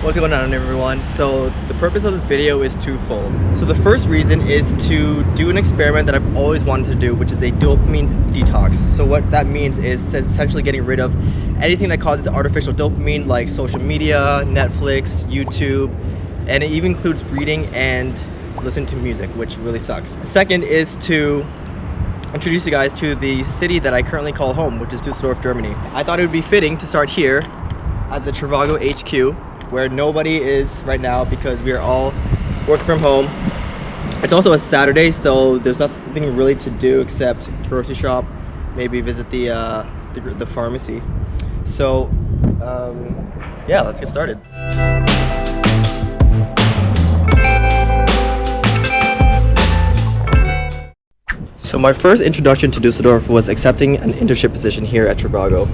What's going on, everyone? So the purpose of this video is twofold. So the first reason is to do an experiment that I've always wanted to do, which is a dopamine detox. So what that means is essentially getting rid of anything that causes artificial dopamine, like social media, Netflix, YouTube, and it even includes reading and listening to music, which really sucks. Second is to introduce you guys to the city that I currently call home, which is Düsseldorf, Germany. I thought it would be fitting to start here at the TRIVAGO HQ, where nobody is right now because we are all working from home. It's also a Saturday, so there's nothing really to do except grocery shop, maybe visit the pharmacy. So yeah, let's get started. So my first introduction to Düsseldorf was accepting an internship position here at TRIVAGO.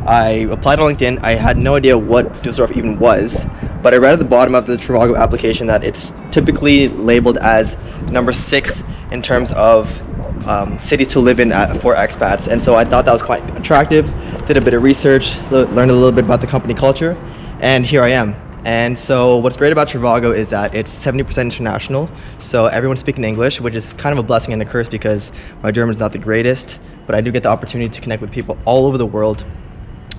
I applied on LinkedIn. I had no idea what Düsseldorf even was, but I read at the bottom of the TRIVAGO application that it's typically labeled as number 6 in terms of cities to live in for expats, and so I thought that was quite attractive. Did a bit of research, learned a little bit about the company culture, and here I am. And so what's great about TRIVAGO is that it's 70% international, so everyone's speaking English, which is kind of a blessing and a curse because my German is not the greatest, but I do get the opportunity to connect with people all over the world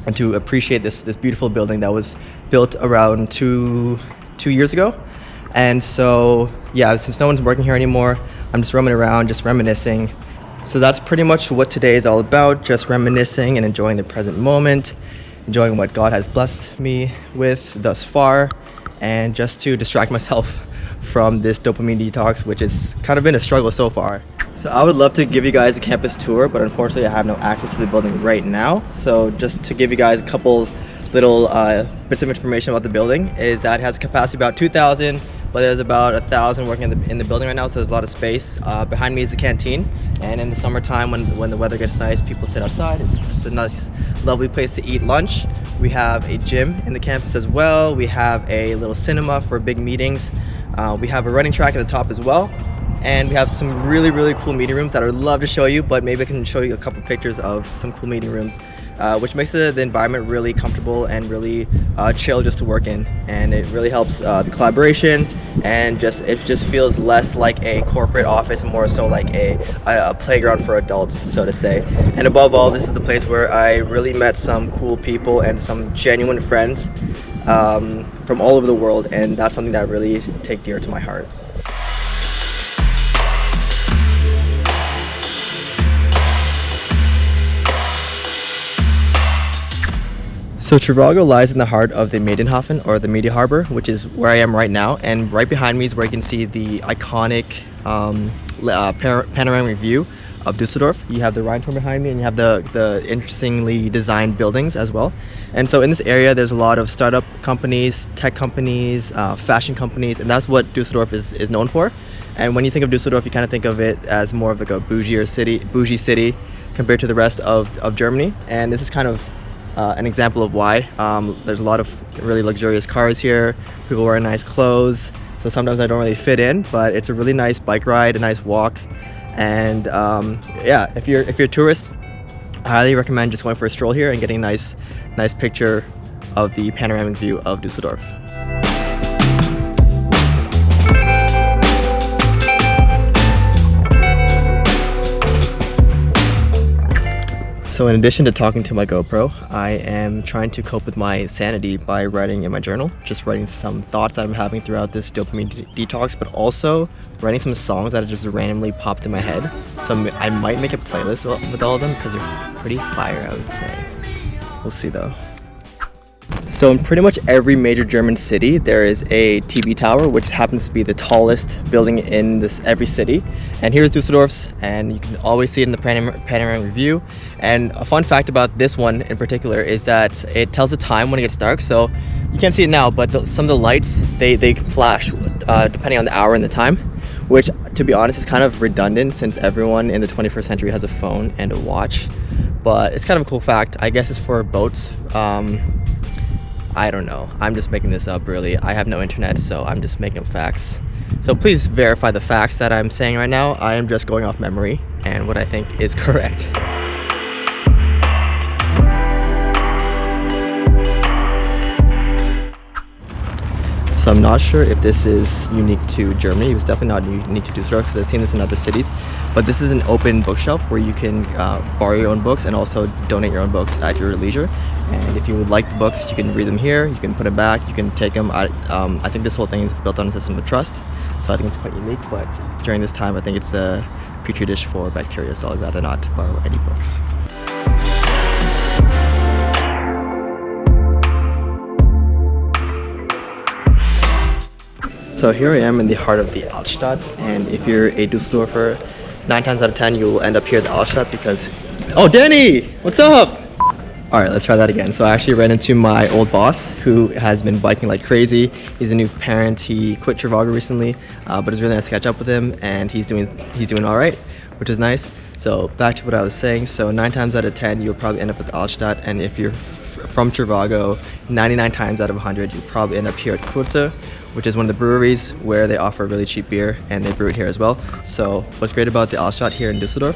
and to appreciate this beautiful building that was built around two years ago. And so yeah, since no one's working here anymore, I'm just roaming around, just reminiscing. So that's pretty much what today is all about, just reminiscing and enjoying the present moment, enjoying what God has blessed me with thus far, and just to distract myself from this dopamine detox, which has kind of been a struggle so far. So I would love to give you guys a campus tour, but unfortunately I have no access to the building right now. So just to give you guys a couple little bits of information about the building is that it has a capacity about 2,000, but there's about 1,000 working in the building right now, so there's a lot of space. Behind me is the canteen, and in the summertime when the weather gets nice, people sit outside. It's a nice, lovely place to eat lunch. We have a gym in the campus as well. We have a little cinema for big meetings. We have a running track at the top as well. And we have some really cool meeting rooms that I would love to show you, but maybe I can show you a couple pictures of some cool meeting rooms, which makes the environment really comfortable and really chill just to work in. And it really helps the collaboration, and it just feels less like a corporate office, more so like a playground for adults, so to say. And above all, this is the place where I really met some cool people and some genuine friends from all over the world, and that's something that I really take dear to my heart. So TRIVAGO lies in the heart of the MEDIENHAFEN, or the media harbor, which is where I am right now, and right behind me is where you can see the iconic panoramic view of Düsseldorf. You have the RHEINTURM behind me, and you have the interestingly designed buildings as well. And so in this area there's a lot of startup companies, tech companies, fashion companies, and that's what Düsseldorf is known for. And when you think of Düsseldorf, you kind of think of it as more of like a bougie city compared to the rest of Germany, and this is kind of an example of why. There's a lot of really luxurious cars here, people wearing nice clothes, so sometimes I don't really fit in, but it's a really nice bike ride, a nice walk, and yeah, if you're a tourist, I highly recommend just going for a stroll here and getting a nice picture of the panoramic view of Düsseldorf. So in addition to talking to my GoPro, I am trying to cope with my sanity by writing in my journal, just writing some thoughts that I'm having throughout this dopamine detox, but also writing some songs that have just randomly popped in my head. So I might make a playlist with all of them because they're pretty fire, I would say. We'll see though. So in pretty much every major German city, there is a TV tower, which happens to be the tallest building in every city. And here's Düsseldorf's, and you can always see it in the panoramic view. And a fun fact about this one in particular is that it tells the time when it gets dark. So you can't see it now, but some of the lights, they flash depending on the hour and the time, which, to be honest, is kind of redundant since everyone in the 21st century has a phone and a watch. But it's kind of a cool fact. I guess it's for boats. I don't know. I'm just making this up, really. I have no internet, so I'm just making up facts. So please verify the facts that I'm saying right now. I am just going off memory and what I think is correct. So I'm not sure if this is unique to Germany. It was definitely not unique to Düsseldorf because I've seen this in other cities. But this is an open bookshelf where you can borrow your own books and also donate your own books at your leisure. And if you would like the books, you can read them here, you can put them back, you can take them. I think this whole thing is built on a system of trust, so I think it's quite unique. But during this time, I think it's a petri dish for bacteria, so I'd rather not borrow any books. So here I am in the heart of the Altstadt, and if you're a Düsseldorfer, 9 times out of 10 you will end up here at the Altstadt because... Oh, Danny! What's up? Alright, let's try that again. So I actually ran into my old boss who has been biking like crazy. He's a new parent. He quit TRIVAGO recently, but it's really nice to catch up with him, and he's doing alright, which is nice. So back to what I was saying. So 9 times out of 10 you'll probably end up at the Altstadt, and if you're from TRIVAGO, 99 times out of 100 you'll probably end up here at KÖNIGSALLEE, which is one of the breweries where they offer really cheap beer, and they brew it here as well. So what's great about the Altstadt here in Düsseldorf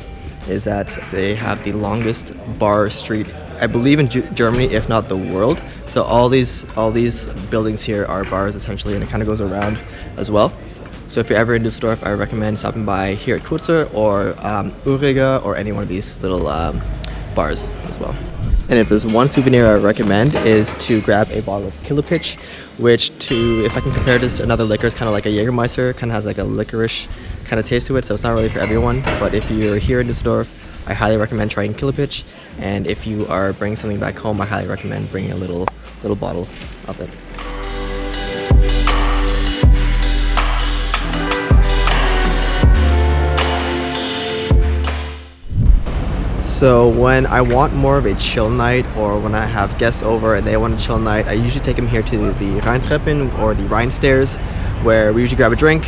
is that they have the longest bar street, I believe, in Germany, if not the world. So all these buildings here are bars essentially, and it kind of goes around as well. So if you're ever in Düsseldorf, I recommend stopping by here at KÖNIGSALLEE or Uriga or any one of these little bars as well. And if there's one souvenir I recommend is to grab a bottle of KILLEPITCH, which, if I can compare this to another liquor, is kind of like a Jägermeister, kind of has like a licorice kind of taste to it, so it's not really for everyone. But if you're here in Düsseldorf, I highly recommend trying KILLEPITCH, and if you are bringing something back home, I highly recommend bringing a little bottle of it. So when I want more of a chill night, or when I have guests over and they want a chill night, I usually take them here to the RHEINTREPPE or the RHINE stairs, where we usually grab a drink,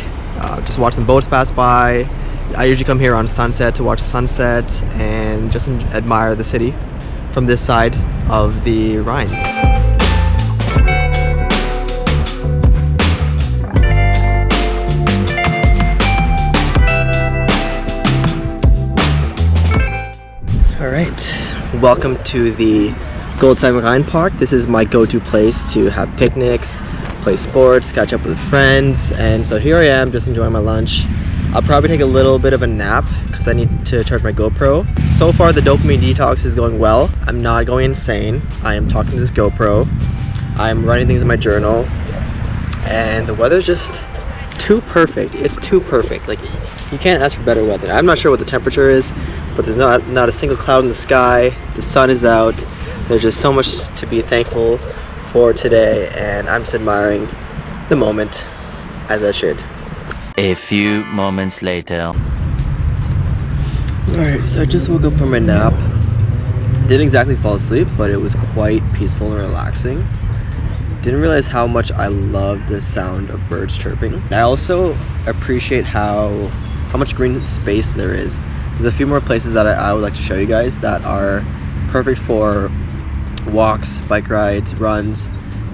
just watch some boats pass by. I usually come here on sunset to watch the sunset and just admire the city from this side of the Rhine. Alright, welcome to the GOLZHEIM RHEINPARK. This is my go-to place to have picnics, play sports, catch up with friends, and so here I am just enjoying my lunch. I'll probably take a little bit of a nap because I need to charge my GoPro. So far the dopamine detox is going well. I'm not going insane. I am talking to this GoPro. I'm writing things in my journal, and the weather's just too perfect. It's too perfect. Like, you can't ask for better weather. I'm not sure what the temperature is, but there's not a single cloud in the sky. The sun is out. There's just so much to be thankful for today, and I'm just admiring the moment, as I should. A few moments later. Alright, so I just woke up from my nap. Didn't exactly fall asleep, but it was quite peaceful and relaxing. Didn't realize how much I love the sound of birds chirping. I also appreciate how much green space there is. There's a few more places that I would like to show you guys that are perfect for walks, bike rides, runs,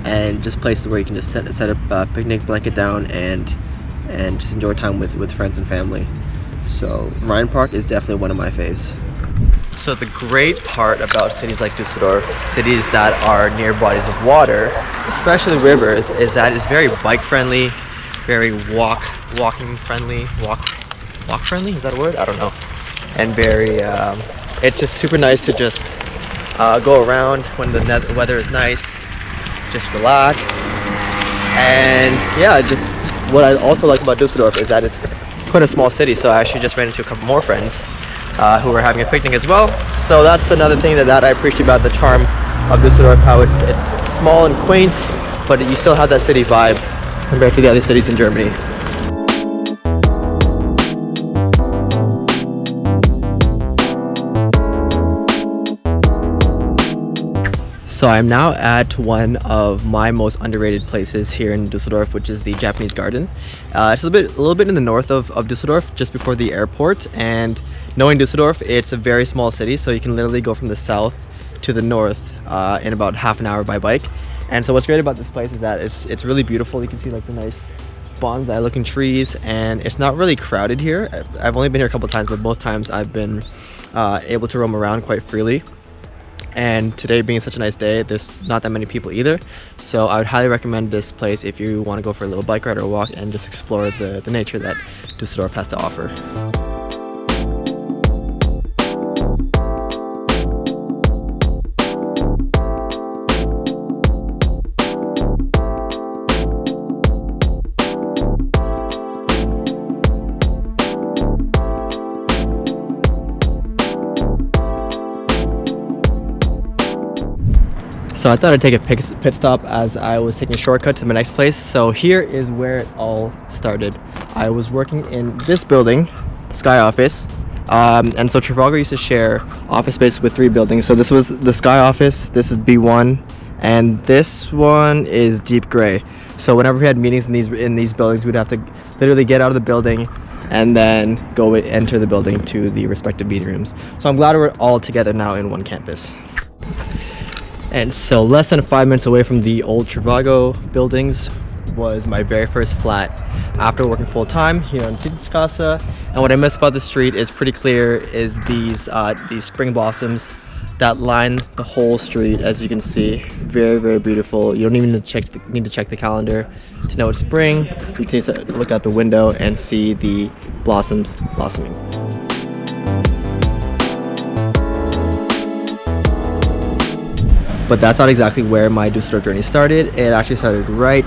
and just places where you can just set up a picnic blanket down and just enjoy time with friends and family. So RHEINPARK is definitely one of my faves. So the great part about cities like Düsseldorf, cities that are near bodies of water, especially rivers, is that it's very bike friendly, very walking friendly, walk friendly, is that a word? I don't know. And very, it's just super nice to just go around when the weather is nice, just relax. And yeah, just what I also like about Düsseldorf is that it's quite a small city, so I actually just ran into a couple more friends who were having a picnic as well. So that's another thing that I appreciate about the charm of Düsseldorf, how it's small and quaint, but you still have that city vibe compared to the other cities in Germany. So I'm now at one of my most underrated places here in Düsseldorf, which is the Japanese Garden. It's a little bit in the north of Düsseldorf, just before the airport. And knowing Düsseldorf, it's a very small city, so you can literally go from the south to the north in about half an hour by bike. And so what's great about this place is that it's really beautiful. You can see like the nice bonsai looking trees, and it's not really crowded here. I've only been here a couple times, but both times I've been able to roam around quite freely. and today being such a nice day, there's not that many people either. So I would highly recommend this place if you want to go for a little bike ride or a walk and just explore the nature that Düsseldorf has to offer. So I thought I'd take a pit stop as I was taking a shortcut to my next place. So here is where it all started. I was working in this building, the Sky Office, and so TRIVAGO used to share office space with 3 buildings. So this was the Sky Office, this is B1, and this one is Deep Gray. So whenever we had meetings in these buildings, we'd have to literally get out of the building and then go enter the building to the respective meeting rooms. So I'm glad we're all together now in one campus. And so less than 5 minutes away from the old TRIVAGO buildings was my very first flat after working full-time here in Sleeplessness. And what I miss about the street is pretty clear is these spring blossoms that line the whole street, as you can see. Very, very beautiful. You don't even need to check the calendar to know it's spring. You just need to look out the window and see the blossoms blossoming. But that's not exactly where my Düsseldorf journey started. It actually started right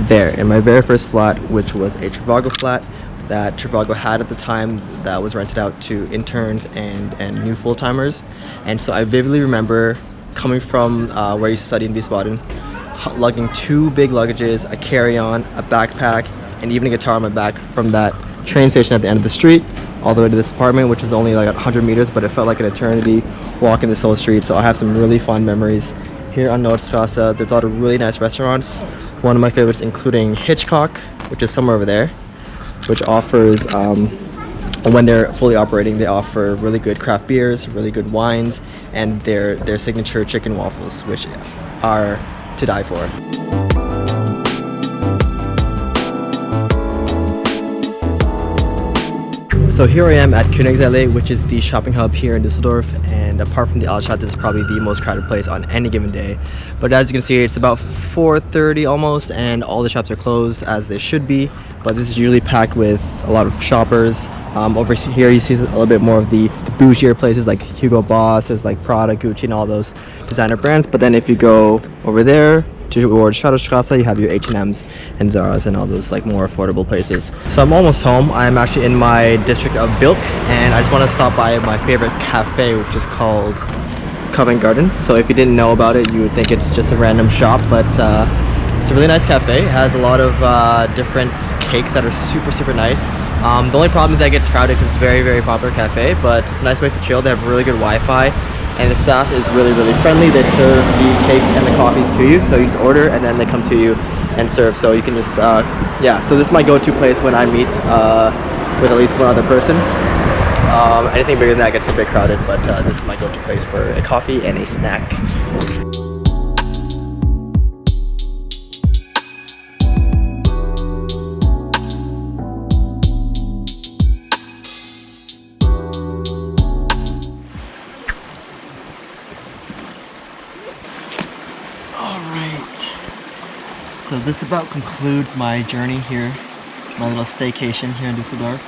there in my very first flat, which was a TRIVAGO flat that TRIVAGO had at the time that was rented out to interns and new full-timers. And so I vividly remember coming from where I used to study in Wiesbaden, lugging 2 big luggages, a carry-on, a backpack, and even a guitar on my back from that train station at the end of the street all the way to this apartment, which was only like 100 meters, but it felt like an eternity walking this whole street. So I have some really fond memories here on NORDSTRASSE. There's a lot of really nice restaurants. One of my favorites including Hitchcock, which is somewhere over there, which offers, when they're fully operating, they offer really good craft beers, really good wines, and their signature chicken waffles, which are to die for. So here I am at KÖNIGSALLEE, which is the shopping hub here in Düsseldorf, and apart from the ALTSTADT, this is probably the most crowded place on any given day. But as you can see, it's about 4:30 almost, and all the shops are closed, as they should be, but this is usually packed with a lot of shoppers. Over here you see a little bit more of the bougier places like Hugo Boss, there's like Prada, Gucci, and all those designer brands. But then if you go over there towards Schadowstrasse, you have your H&M's and Zara's and all those like more affordable places. So I'm almost home. I'm actually in my district of Bilk, and I just want to stop by my favorite cafe, which is called COVENT Garden. So if you didn't know about it, you would think it's just a random shop, but it's a really nice cafe. It has a lot of different cakes that are super nice. The only problem is that it gets crowded because it's a very popular cafe, but it's a nice place to chill. They have really good Wi-Fi, and the staff is really friendly. They serve the cakes and the coffees to you, so you just order and then they come to you and serve. So you can just yeah, so this is my go-to place when I meet with at least one other person. Anything bigger than that gets a bit crowded, but this is my go-to place for a coffee and a snack. So this about concludes my journey here, my little staycation here in Düsseldorf.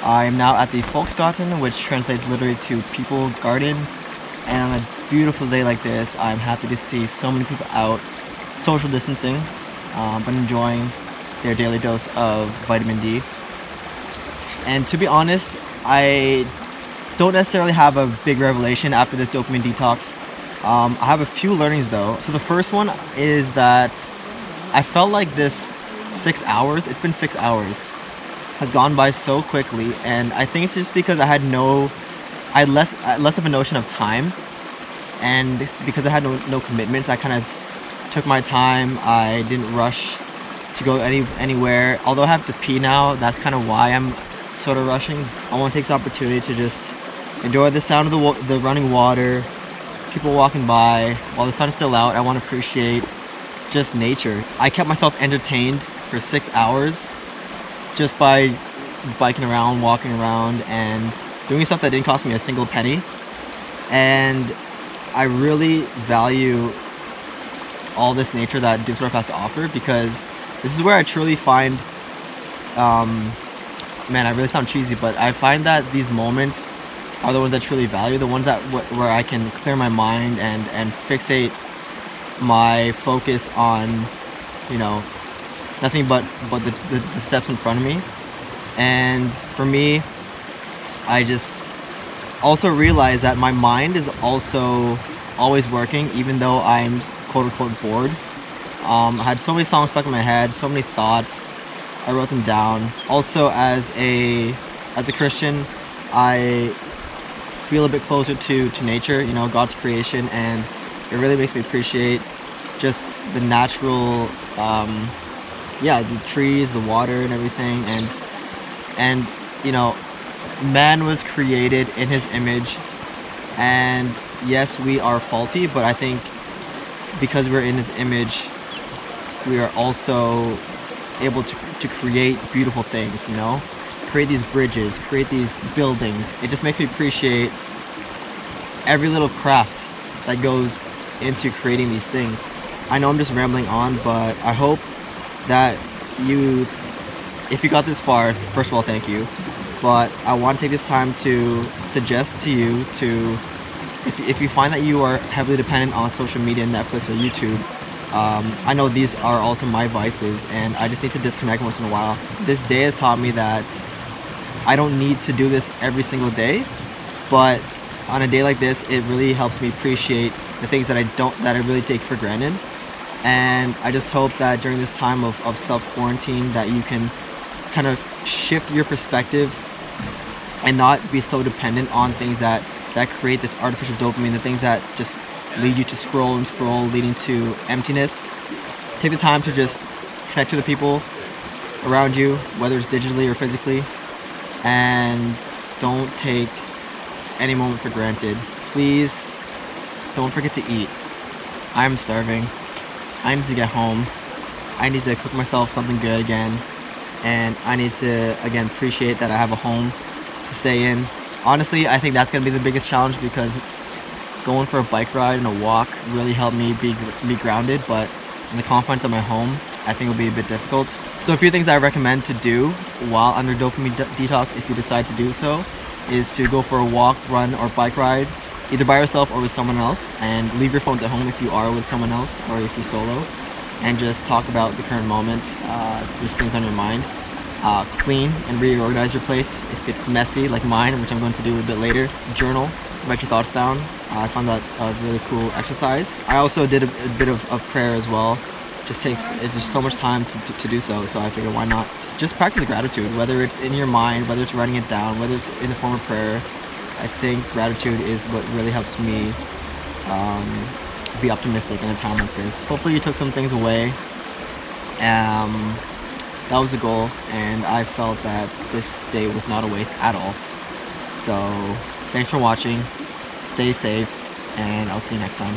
I'm now at the VOLKSGARTEN, which translates literally to People Garden. And on a beautiful day like this, I'm happy to see so many people out, social distancing, but enjoying their daily dose of vitamin D. And to be honest, I don't necessarily have a big revelation after this dopamine detox. I have a few learnings though. So the first one is that I felt like this 6 hours, it's been 6 hours, has gone by so quickly, and I think it's just because I had less of a notion of time, and because I had no commitments, I kind of took my time. I didn't rush to go anywhere. Although I have to pee now, that's kind of why I'm sort of rushing. I want to take this opportunity to just enjoy the sound of the running water, people walking by. While the sun is still out, I want to appreciate just nature. I kept myself entertained for 6 hours just by biking around, walking around, and doing stuff that didn't cost me a single penny. And I really value all this nature that Düsseldorf has to offer, because this is where I truly find, man, I really sound cheesy, but I find that these moments are the ones I truly value, the ones that where I can clear my mind and fixate my focus on, you know, nothing but the steps in front of me. And for me, I just also realize that my mind is also always working, even though I'm quote-unquote bored. I had so many songs stuck in my head, so many thoughts. I wrote them down. Also, as a Christian, I feel a bit closer to nature, you know, God's creation, and it really makes me appreciate just the natural, the trees, the water, and everything. And you know, man was created in His image, and yes, we are faulty, but I think because we're in His image, we are also able to create beautiful things, you know, create these bridges, create these buildings. It just makes me appreciate every little craft that goes into creating these things. I know I'm just rambling on, but I hope that you, if you got this far, first of all, thank you. But I want to take this time to suggest to you to, if you find that you are heavily dependent on social media, Netflix or YouTube, I know these are also my vices, and I just need to disconnect once in a while. This day has taught me that I don't need to do this every single day, but on a day like this, it really helps me appreciate the things that I really take for granted. And I just hope that during this time of self-quarantine, that you can kind of shift your perspective and not be so dependent on things that create this artificial dopamine, the things that just lead you to scroll and scroll, leading to emptiness. Take the time to just connect to the people around you, whether it's digitally or physically, and don't take any moment for granted. Please don't forget to eat. I'm starving. I need to get home. I need to cook myself something good again, and I need to again appreciate that I have a home to stay in. Honestly, I think that's gonna be the biggest challenge, because going for a bike ride and a walk really helped me be grounded, but in the confines of my home, I think it'll be a bit difficult. So a few things I recommend to do while under dopamine detox, if you decide to do so, is to go for a walk, run, or bike ride, either by yourself or with someone else, and leave your phones at home if you are with someone else or if you're solo, and just talk about the current moment, just things on your mind. Clean and reorganize your place if it's messy like mine, which I'm going to do a bit later. Journal, write your thoughts down. I found that a really cool exercise. I also did a bit of prayer as well. It's just so much time to do so I figured, why not just practice gratitude, whether it's in your mind, whether it's writing it down, whether it's in the form of prayer. I think gratitude is what really helps me be optimistic in a time like this. Hopefully you took some things away. That was the goal, and I felt that this day was not a waste at all. So thanks for watching, stay safe, and I'll see you next time.